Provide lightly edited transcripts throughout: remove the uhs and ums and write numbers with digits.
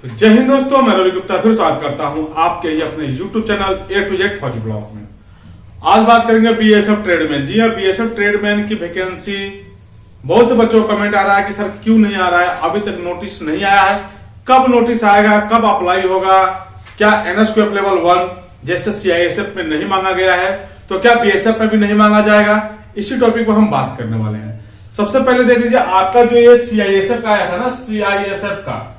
तो जय हिंद दोस्तों, मैं रवि गुप्ता फिर स्वागत करता हूं आपके ही अपने YouTube channel A to Z फौजी ब्लॉग में। आज बात करेंगे बीएसएफ ट्रेडमैन। जी हाँ, बीएसएफ ट्रेडमैन की वैकेंसी बहुत से बच्चों का कमेंट आ रहा है कि सर क्यों नहीं आ रहा है, अभी तक नोटिस नहीं आया है। कब नोटिस आएगा, कब अप्लाई होगा, क्या एनएसक्यूएफ लेवल 1 जैसे सीआईएसएफ में नहीं मांगा गया है तो क्या बीएसएफ में भी नहीं मांगा जाएगा, इसी टॉपिक पर हम बात करने वाले हैं। सबसे पहले देख लीजिए, आपका जो ये सीआईएसएफ का आया था ना, सीआईएसएफ का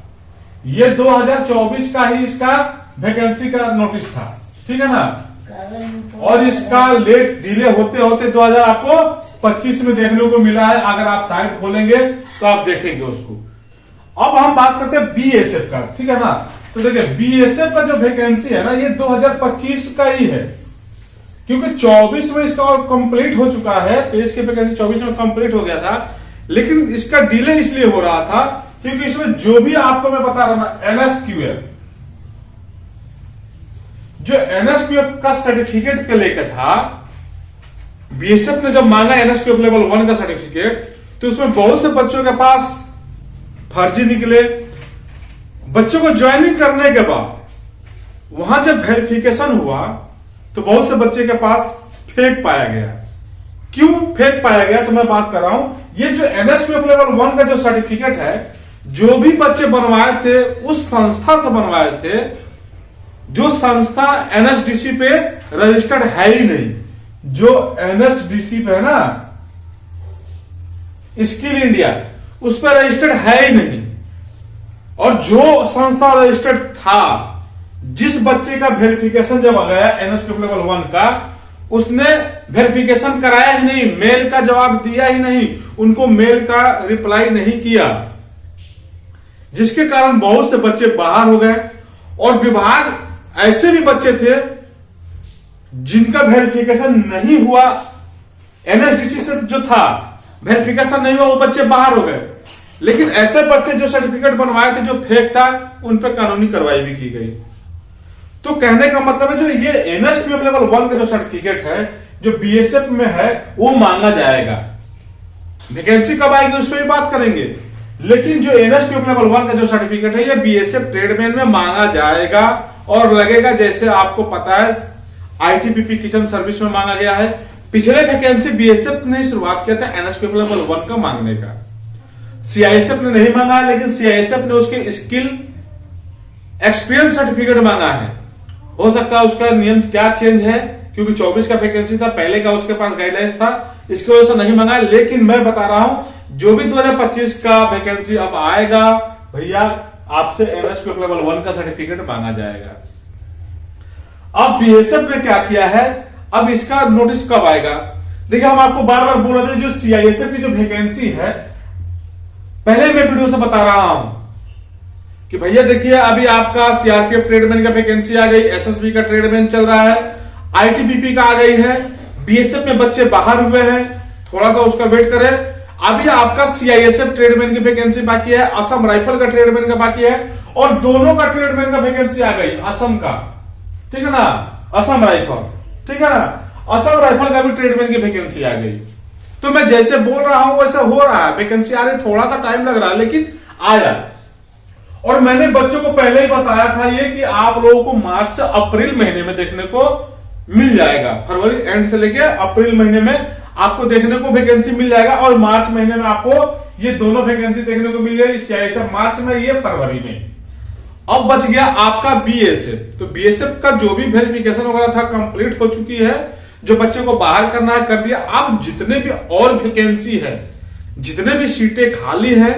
ये 2024 का ही इसका वैकेंसी का नोटिस था, ठीक है ना। और इसका लेट डिले होते होते 2025 में देखने को मिला है। अगर आप साइट खोलेंगे तो आप देखेंगे उसको। अब हम बात करते हैं बीएसएफ का, ठीक है ना। तो देखिए, बीएसएफ का जो वैकेंसी है ना, ये 2025 का ही है, क्योंकि 24 में इसका कंप्लीट हो चुका है। 23 की वैकेंसी 24 में कंप्लीट हो गया था, लेकिन इसका डिले इसलिए हो रहा था क्योंकि इसमें जो भी आपको मैं बता रहा हूं एनएसक्यूएफ, जो एनएसक्यूएफ का सर्टिफिकेट के लेकर था, बीएसएफ ने जब मांगा एनएसक्यूएफ लेवल 1 का सर्टिफिकेट, तो उसमें बहुत से बच्चों के पास फर्जी निकले। बच्चों को ज्वाइनिंग करने के बाद वहां जब वेरिफिकेशन हुआ तो बहुत से बच्चे के पास फेक पाया गया। क्यों फेक पाया गया, तो मैं बात कर रहा हूं, ये जो एनएसक्यूएफ लेवल 1 का जो सर्टिफिकेट है, जो भी बच्चे बनवाए थे उस संस्था से बनवाए थे, जो संस्था एनएसडीसी पे रजिस्टर्ड है ही नहीं। जो एनएसडीसी पे है ना, स्किल इंडिया, उस पर रजिस्टर्ड है ही नहीं। और जो संस्था रजिस्टर्ड था, जिस बच्चे का वेरिफिकेशन जब आ गया एनएसक्यूएफ लेवल 1 का, उसने वेरिफिकेशन कराया ही नहीं, मेल का जवाब दिया ही नहीं, उनको मेल का रिप्लाई नहीं किया, जिसके कारण बहुत से बच्चे बाहर हो गए। और विभाग ऐसे भी बच्चे थे जिनका वेरिफिकेशन नहीं हुआ, एनएसडीसी से जो था वेरिफिकेशन नहीं हुआ, वो बच्चे बाहर हो गए। लेकिन ऐसे बच्चे जो सर्टिफिकेट बनवाए थे जो फेक था, उन पर कानूनी कार्रवाई भी की गई। तो कहने का मतलब है, जो ये एनएसक्यूएफ लेवल 1 का जो सर्टिफिकेट है, जो बीएसएफ में है, वो मांगा जाएगा। वैकेंसी कब आएगी उस पर भी बात करेंगे, लेकिन जो एनएसक्यूएफ लेवल 1 का जो सर्टिफिकेट है, ये बीएसएफ ट्रेडमैन में मांगा जाएगा। और लगेगा जैसे आपको पता है आईटीबीपी किचन सर्विस में मांगा गया है। पिछले वैकेंसी बीएसएफ ने शुरुआत किया था एनएसक्यूएफ लेवल 1 का मांगने का, सीआईएसएफ ने नहीं मांगा, लेकिन सीआईएसएफ ने उसके स्किल एक्सपीरियंस सर्टिफिकेट मांगा है। हो सकता है उसका नियम क्या चेंज है, क्योंकि 24 का वैकेंसी था, पहले का उसके पास गाइडलाइंस था, इसकी वजह से नहीं मांगा। लेकिन मैं बता रहा हूं, जो भी 2025 का वैकेंसी अब आएगा, भैया आपसे एनएसक्यूएफ लेवल 1 का सर्टिफिकेट मांगा जाएगा। अब बीएसएफ ने क्या किया है, अब इसका नोटिस कब आएगा। देखिए, हम आपको बार बार बोल रहे थे, जो सीआईएसएफ की जो वैकेंसी है, पहले मैं वीडियो से बता रहा हूं कि भैया देखिए, अभी आपका सीआरपीएफ ट्रेडमैन का वैकेंसी आ गई, एसएसबी का ट्रेडमैन चल रहा है, आईटीबीपी का आ गई है, बीएसएफ में बच्चे बाहर हुए हैं, थोड़ा सा उसका वेट करें। अभी आपका सीआईएसएफ ट्रेडमैन की वैकेंसी बाकी है, असम राइफल का ट्रेडमैन का बाकी है, और दोनों का ट्रेडमैन का वैकेंसी आ गई, असम का, ठीक है ना, असम राइफल, ठीक है ना, असम राइफल का भी ट्रेडमैन की वैकेंसी आ गई। तो मैं जैसे बोल रहा हूं वैसे हो रहा है, वैकेंसी आ रही, थोड़ा सा टाइम लग रहा है, लेकिन आया। और मैंने बच्चों को पहले ही बताया था ये कि आप लोगों को मार्च से अप्रैल महीने में देखने को मिल जाएगा। फरवरी एंड से लेके अप्रैल महीने में आपको देखने को वैकेंसी मिल जाएगा, और मार्च महीने में आपको ये दोनों वैकेंसी देखने को मिल जाएगी, सीआईएसएफ मार्च में, ये फरवरी में। अब बच गया आपका बीएसएफ। तो बीएसएफ का जो भी वेरिफिकेशन वगैरह था कंप्लीट हो चुकी है, जो बच्चे को बाहर करना है कर दिया। अब जितने भी और वैकेंसी है, जितने भी सीटें खाली है,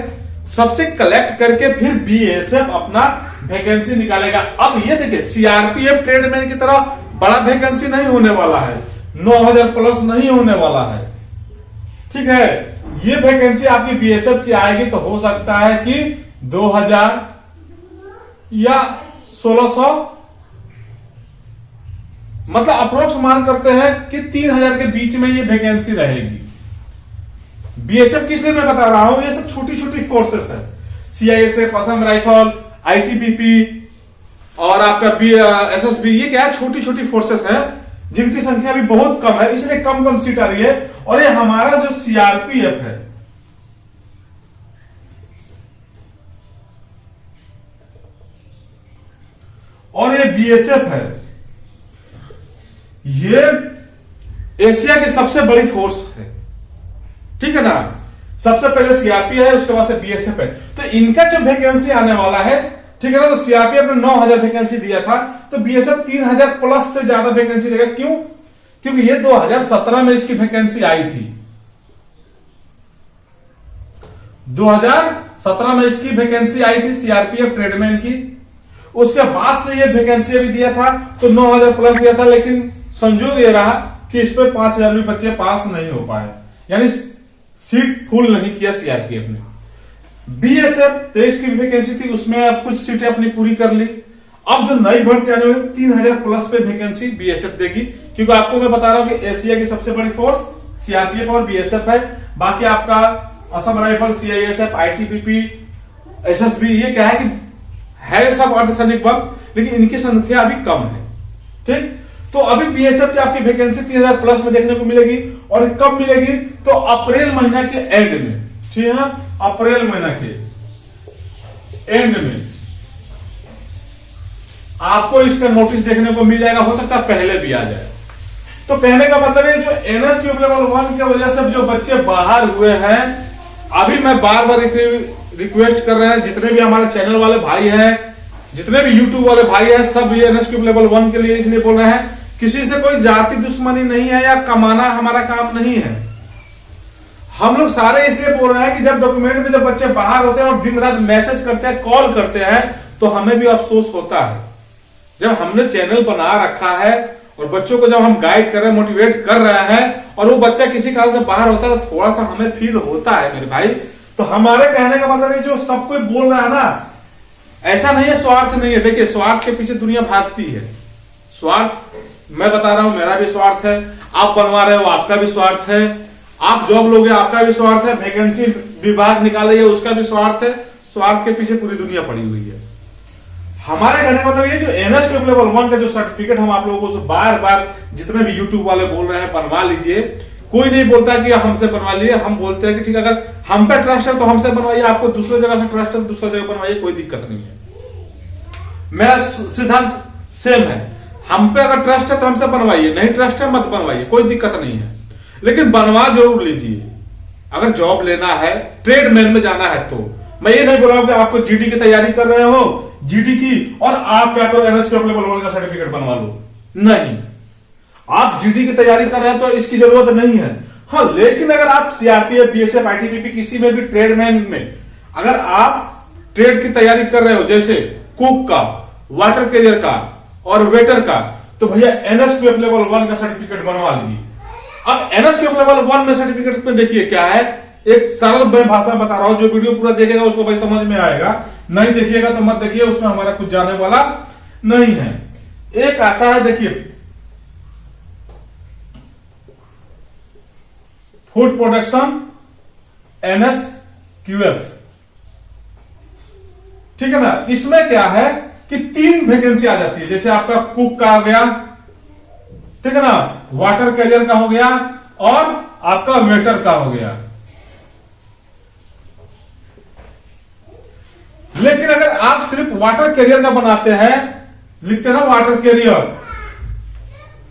सबसे कलेक्ट करके फिर बीएसएफ अपना वैकेंसी निकालेगा। अब ये देखिए, सीआरपीएफ ट्रेडमैन की तरह बड़ा वैकेंसी नहीं होने वाला है, 9000 प्लस नहीं होने वाला है, ठीक है। ये वैकेंसी आपकी बीएसएफ की आएगी तो हो सकता है कि 2000 या 1600, मतलब अप्रोक्स मान करते हैं कि 3000 के बीच में ये वैकेंसी रहेगी। बीएसएफ किस लिए मैं बता रहा हूं, ये सब छोटी छोटी फोर्सेस है, सीआईएसएफ, असम राइफल, आईटीबीपी और आपका एसएसबी, ये क्या है, छोटी छोटी फोर्सेस है जिनकी संख्या भी बहुत कम है, इसलिए कम कम सीट आ रही है। और ये हमारा जो सीआरपीएफ है, और ये बीएसएफ है। ये एशिया की सबसे बड़ी फोर्स है, ठीक है ना। सबसे पहले सीआरपीएफ है, उसके बाद से बीएसएफ है। तो इनका जो वैकेंसी आने वाला है, ठीक है ना, तो सीआरपीएफ ने 9000 वैकेंसी दिया था, तो बीएसएफ 3000 प्लस से ज्यादा वैकेंसी देगा। क्यों? क्योंकि ये 2017 में इसकी वैकेंसी आई थी। 2017 में इसकी वैकेंसी आई थी सीआरपीएफ ट्रेडमैन की। उसके बाद से ये वैकेंसी भी दिया था, तो 9000 प्लस दिया था। लेकिन संजोग ये रहा कि इस पर 5000 भी बच्चे पास नहीं हो पाए, यानी सीट फुल नहीं किया सीआरपीएफ ने। बीएसएफ 23 की वैकेंसी थी, उसमें अब कुछ सीटें अपनी पूरी कर ली। अब जो नई भर्ती आने वाली 3000 प्लस पे वैकेंसी बीएसएफ देगी, क्योंकि आपको मैं बता रहा हूं कि एशिया की सबसे बड़ी फोर्स सीआरपीएफ और बीएसएफ है। बाकी आपका Assam rifle, CISF, ITBP, SSB, ये क्या है सब अर्धसैनिक बल, लेकिन इनकी संख्या अभी कम है, ठीक। तो अभी बीएसएफ की आपकी वैकेंसी 3000 प्लस में देखने को मिलेगी। और कब मिलेगी? तो अप्रैल महीना के एंड में, ठीक है, अप्रैल महीना के एंड में आपको इसका नोटिस देखने को मिल जाएगा। हो सकता है पहले भी आ जाए। तो कहने का मतलब है, जो एनएसक्यू लेवल 1 की वजह से जो बच्चे बाहर हुए हैं, अभी मैं बार बार रिक्वेस्ट कर रहे हैं, जितने भी हमारे चैनल वाले भाई हैं, जितने भी यूट्यूब वाले भाई हैं, सब ये एनएसक्यू लेवल 1 के लिए इसलिए बोल रहे हैं। किसी से कोई जाति दुश्मनी नहीं है या कमाना हमारा काम नहीं है। हम लोग सारे इसलिए बोल रहे हैं कि जब डॉक्यूमेंट में जब बच्चे बाहर होते हैं और दिन रात मैसेज करते हैं, कॉल करते हैं, तो हमें भी अफसोस होता है। जब हमने चैनल बना रखा है और बच्चों को जब हम गाइड कर रहे हैं, मोटिवेट कर रहे हैं, और वो बच्चा किसी कारण से बाहर होता है, तो थोड़ा सा हमें फील होता है मेरे भाई। तो हमारे कहने का मतलब है, जो सब कोई बोल रहा है ना, ऐसा नहीं है, स्वार्थ नहीं है। देखिए, स्वार्थ के पीछे दुनिया भागती है। स्वार्थ मैं बता रहा हूं, मेरा भी स्वार्थ है। आप बनवा रहे हो, आपका भी स्वार्थ है। आप जॉब लोगे, आपका भी स्वार्थ है। वैकेंसी विभाग निकालेंगे, उसका भी स्वार्थ है। स्वार्थ के पीछे पूरी दुनिया पड़ी हुई है। हमारे कहने का मतलब ये, जो एनएसक्यू लेवल 1 का जो सर्टिफिकेट हम आप लोगों को बार बार जितने भी यूट्यूब वाले बोल रहे हैं, बनवा लीजिए। कोई नहीं बोलता कि हमसे बनवा लीजिए। हम बोलते हैं कि ठीक है, अगर हम पे ट्रस्ट है तो हमसे बनवाइए, आपको दूसरी जगह से ट्रस्ट है तो दूसरी जगह बनवाइए, कोई दिक्कत नहीं है। मेरा सिद्धांत सेम है। हम पे अगर ट्रस्ट है तो हमसे बनवाइए, नहीं ट्रस्ट है मत बनवाइए, कोई दिक्कत नहीं है। लेकिन बनवा जरूर लीजिए। अगर जॉब लेना है, ट्रेडमैन में जाना है, तो मैं ये नहीं बोल रहा हूं कि आपको जीडी की तैयारी कर रहे हो, जीडी की, और आप क्या करो एनएसक्यू लेवल 1 का सर्टिफिकेट बनवा लो। नहीं, आप जीडी की तैयारी कर रहे हैं तो इसकी जरूरत नहीं है। हाँ, लेकिन अगर आप सीआरपीएफ, बीएसएफ, आईटीबीपी, किसी में भी ट्रेडमैन में अगर आप ट्रेड की तैयारी कर रहे हो, जैसे कुक का, वाटर कैरियर का और वेटर का, तो भैया एनएसक्यू लेवल 1 का सर्टिफिकेट बनवा लीजिए। अब एनएसक्यू लेवल 1 में सर्टिफिकेट में देखिए क्या है, एक सरल भाषा में बता रहा हूं, जो वीडियो पूरा देखेगा उसको भाई समझ में आएगा, नहीं देखिएगा तो मत देखिए, उसमें हमारा कुछ जाने वाला नहीं है। एक आता है, देखिए, फूड प्रोडक्शन एनएसक्यूएफ, ठीक है ना। इसमें क्या है कि 3 वैकेंसी आ जाती है। जैसे आपका कुक का आ गया, ठीक है ना, वाटर कैरियर का हो गया और आपका वेटर का हो गया। लेकिन अगर आप सिर्फ वाटर कैरियर का बनाते हैं, लिखते हैं ना वाटर कैरियर,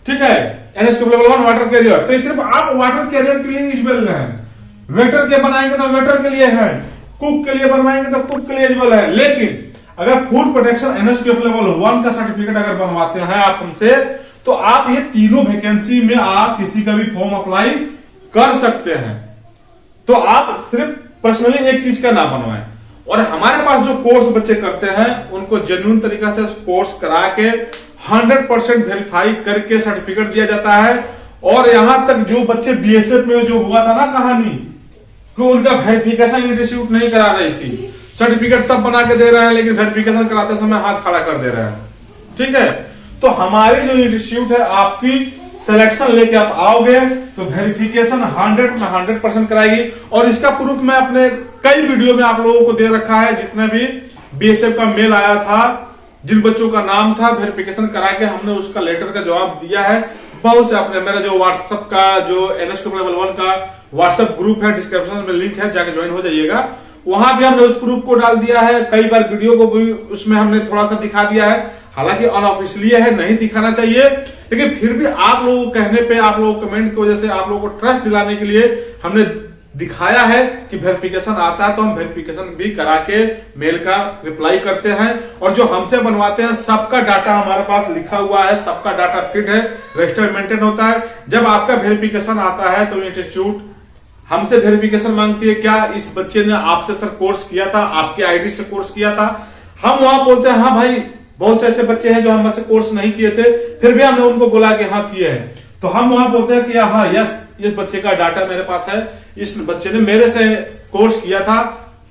ठीक है, एनएसक्यू लेवल 1 वाटर कैरियर, तो सिर्फ आप वाटर कैरियर के लिए एलिजिबल हैं। वेटर के बनाएंगे तो वेटर के लिए है, कुक के लिए बनवाएंगे तो कुक के लिए एलिजिबल है। लेकिन अगर फूड प्रोटेक्शन एनएसक्यू लेवल 1 का सर्टिफिकेट अगर बनवाते हैं आप हमसे, तो आप ये तीनों वैकेंसी में आप किसी का भी फॉर्म अप्लाई कर सकते हैं। तो आप सिर्फ पर्सनली एक चीज का ना बनवाएं। और हमारे पास जो कोर्स बच्चे करते हैं, उनको जेन्युइन तरीका से कोर्स करा के 100% वेरीफाई करके सर्टिफिकेट दिया जाता है। और यहां तक जो बच्चे बीएसएफ में जो हुआ था ना कहानी, कि उनका वेरिफिकेशन इंस्टीट्यूट नहीं करा रही थी, सर्टिफिकेट सब बना के दे रहे हैं, लेकिन वेरिफिकेशन कराते समय हाथ खड़ा कर दे रहे हैं, ठीक है। तो हमारी जो इंस्टीट्यूट है, आपकी सिलेक्शन लेके आप आओगे तो वेरिफिकेशन 100% कराएगी। और इसका प्रूफ मैं अपने कई वीडियो में आप लोगों को दे रखा है। जितने भी बीएसएफ का मेल आया था, जिन बच्चों का नाम था, वेरिफिकेशन करा के हमने उसका लेटर का जवाब दिया है। बहुत से अपने, मेरा जो व्हाट्सएप का, जो एनएसक्यू लेवल 1 का व्हाट्सएप ग्रुप है, डिस्क्रिप्शन में लिंक है, जाके ज्वाइन हो जाइएगा। वहां भी हमने उस प्रूफ को डाल दिया है। कई बार वीडियो को भी उसमें हमने थोड़ा सा दिखा दिया है। हालांकि अनऑफिशियली है, नहीं दिखाना चाहिए, लेकिन फिर भी आप लोगों के कहने पे, आप लोगों कमेंट की वजह से, आप लोगों को ट्रस्ट दिलाने के लिए हमने दिखाया है कि वेरिफिकेशन आता है तो हम वेरिफिकेशन भी करा के मेल का रिप्लाई करते हैं। और जो हमसे बनवाते हैं सबका डाटा हमारे पास लिखा हुआ है, सबका डाटा फिट है, रजिस्टर मेंटेन होता है। जब आपका वेरिफिकेशन आता है तो इंस्टीट्यूट हमसे वेरिफिकेशन मांगती है, क्या इस बच्चे ने आपसे सर कोर्स किया था, आपके आईडी से कोर्स किया था। हम वहां बोलते हैं हाँ भाई, बहुत से ऐसे बच्चे हैं जो हमसे कोर्स नहीं किए थे, फिर भी हमने उनको बोला कि हाँ किए हैं, तो हम वहां बोलते हैं कि हाँ यस, इस बच्चे का डाटा मेरे पास है, इस बच्चे ने मेरे से कोर्स किया था,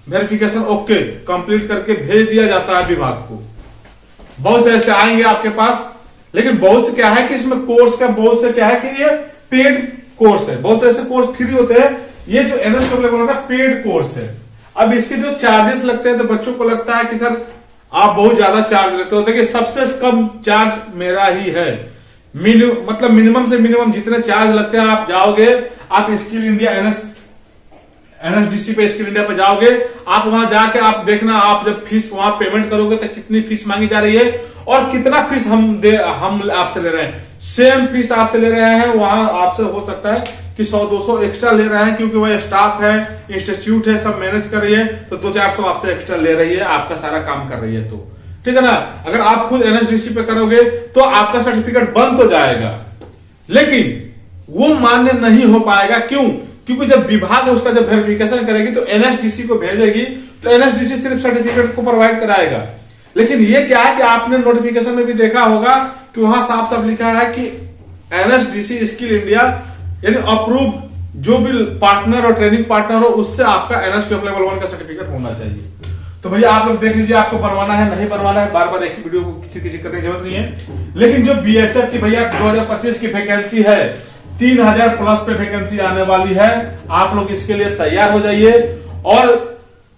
वेरिफिकेशन ओके कंप्लीट करके भेज दिया जाता है विभाग को। बहुत से ऐसे आएंगे आपके पास, लेकिन बहुत से क्या है कि इसमें कोर्स का, बहुत से क्या है कि ये पेड कोर्स है, बहुत से ऐसे कोर्स फ्री होते हैं। ये जो NSW का पेड कोर्स है। अब इसके जो चार्जेस लगते हैं तो बच्चों को लगता है कि सर आप बहुत ज्यादा चार्ज लेते हो। देखिए सबसे कम चार्ज मेरा ही है, मतलब मिनिमम से मिनिमम जितने चार्ज लगते हैं आप जाओगे, आप स्किल इंडिया NSDC पे, स्किल इंडिया पे जाओगे, आप वहां जाके आप देखना, आप जब फीस वहां पेमेंट करोगे तो कितनी फीस मांगी जा रही है और कितना फीस हम आपसे ले रहे हैं। सेम फीस आपसे ले रहे हैं, वहां आपसे हो सकता है कि 100-200 एक्स्ट्रा ले रहे हैं, क्योंकि वह स्टाफ है, इंस्टीट्यूट है, सब मैनेज कर रही है, तो 200-400 आपसे एक्स्ट्रा ले रही है, आपका सारा काम कर रही है। तो ठीक है ना, अगर आप खुद NSDC पे करोगे तो आपका सर्टिफिकेट बन तो जाएगा, लेकिन वो मान्य नहीं हो पाएगा। क्यों? क्योंकि जब विभाग उसका जब वेरिफिकेशन करेगी तो NSDC को भेजेगी, तो NSDC सिर्फ सर्टिफिकेट को प्रोवाइड कराएगा। लेकिन ये क्या है कि आपने नोटिफिकेशन में भी देखा होगा कि वहां साफ साफ लिखा है कि NSDC स्किल इंडिया यानी अप्रूव जो भी पार्टनर और ट्रेनिंग पार्टनर हो, उससे आपका NSQF लेवल 1 का सर्टिफिकेट होना चाहिए। तो भैया आप लोग देख लीजिए, आपको बनवाना है नहीं बनवाना है, बार बार एक ही वीडियो को किसी करने की जरूरत नहीं है। लेकिन जो BSF की भैया 2025 की वैकेंसी है, 3000 प्लस पे वैकेंसी आने वाली है, आप लोग इसके लिए तैयार हो जाइए। और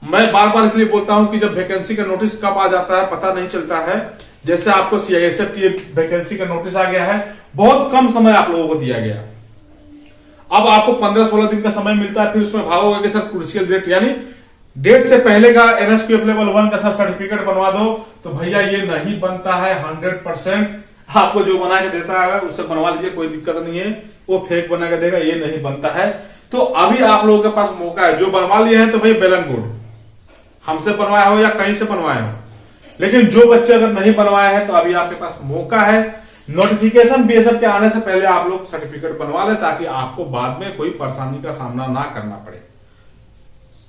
मैं बार बार इसलिए बोलता हूं कि जब वैकेंसी का नोटिस कब आ जाता है पता नहीं चलता है। जैसे आपको CISF की वैकेंसी का नोटिस आ गया है, बहुत कम समय आप लोगों को दिया गया, अब आपको 15-16 दिन का समय मिलता है, फिर उसमें भागोगे कि सर क्रूशियल डेट, यानी डेट से पहले का NSQF लेवल 1 का सर्टिफिकेट बनवा दो, तो भैया ये नहीं बनता है। 100% आपको जो बना के देता है उससे बनवा लीजिए, कोई दिक्कत नहीं है। वो फेक बना के देगा, ये नहीं बनता है। तो अभी आप लोगों के पास मौका है, जो बनवा लिए हैं तो भैया वेल एंड गुड, हमसे बनवाया हो या कहीं से बनवाया हो। लेकिन जो बच्चे अगर नहीं बनवाए हैं तो अभी आपके पास मौका है। नोटिफिकेशन BSF के आने से पहले आप लोग सर्टिफिकेट बनवा लें, ताकि आपको बाद में कोई परेशानी का सामना ना करना पड़े।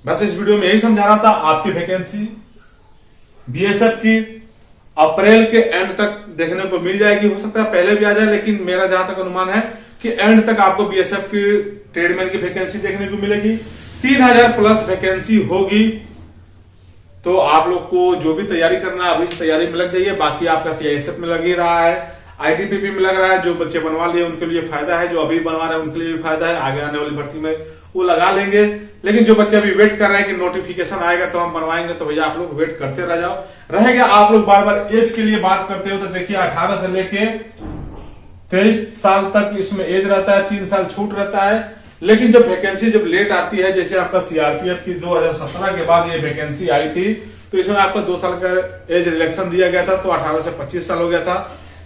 बस इस वीडियो में यही समझाना था। आपकी वैकेंसी BSF की अप्रैल के एंड तक देखने को मिल जाएगी, हो सकता है पहले भी आ जाए, लेकिन मेरा जहां तक अनुमान है कि एंड तक आपको BSF की ट्रेडमैन की वैकेंसी देखने को मिलेगी। 3000 प्लस वैकेंसी होगी, तो आप लोग को जो भी तैयारी करना है अभी इस तैयारी में लग जाइए। बाकी आपका CISF में लग ही रहा है, ITPP में लग रहा है। जो बच्चे बनवा लिए उनके लिए फायदा है, जो अभी बनवा रहे हैं उनके लिए भी फायदा है, आगे आने वाली भर्ती में वो लगा लेंगे। लेकिन जो बच्चे अभी वेट कर रहे हैं कि नोटिफिकेशन आएगा तो हम बनवाएंगे, तो भैया आप लोग वेट करते रह जाओ। रहेगा आप लोग बार बार एज के लिए बात करते हो, तो देखिए 18 से लेके 23 साल तक इसमें एज रहता है, 3 साल छूट रहता है। लेकिन जब वैकेंसी जब लेट आती है, जैसे आपका CRPF की 2017 के बाद ये वैकेंसी आई थी, तो इसमें आपको 2 साल का एज रिलेक्शन दिया गया था, तो 18 से 25 साल हो गया था।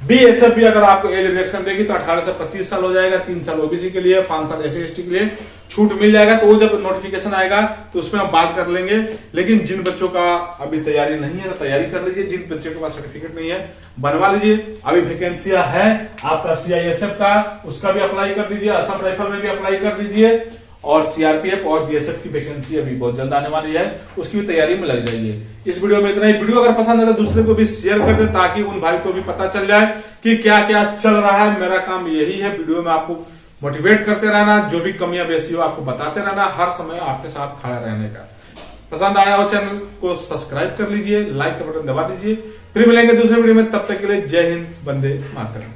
BSF भी अगर आपको एज रिलेक्शन देगी तो 18 से 25 साल हो जाएगा। 3 साल OBC के लिए, 5 साल SC/ST के लिए छूट मिल जाएगा। तो वो जब नोटिफिकेशन आएगा तो उसमें हम बात कर लेंगे। लेकिन जिन बच्चों का अभी तैयारी नहीं है तो तैयारी कर लीजिए, जिन बच्चों के पास सर्टिफिकेट नहीं है बनवा लीजिए। अभी वैकेंसियां है आपका CISF का, उसका भी अप्लाई कर दीजिए, असम राइफल में भी अप्लाई कर दीजिए, और CRPF और BSF की वैकेंसी अभी बहुत जल्द आने वाली है, उसकी भी तैयारी में लग जाइए। इस वीडियो में इतना ही। वीडियो अगर पसंद है तो दूसरे को भी शेयर कर दे, ताकि उन भाई को भी पता चल जाए कि क्या क्या चल रहा है। मेरा काम यही है, वीडियो में आपको मोटिवेट करते रहना, जो भी कमियां बेसी हो आपको बताते रहना, हर समय आपके साथ खड़ा रहने का। पसंद आया हो चैनल को सब्सक्राइब कर लीजिए, लाइक का बटन दबा दीजिए। फिर मिलेंगे दूसरे वीडियो में, तब तक के लिए जय हिंद, वंदे मातरम।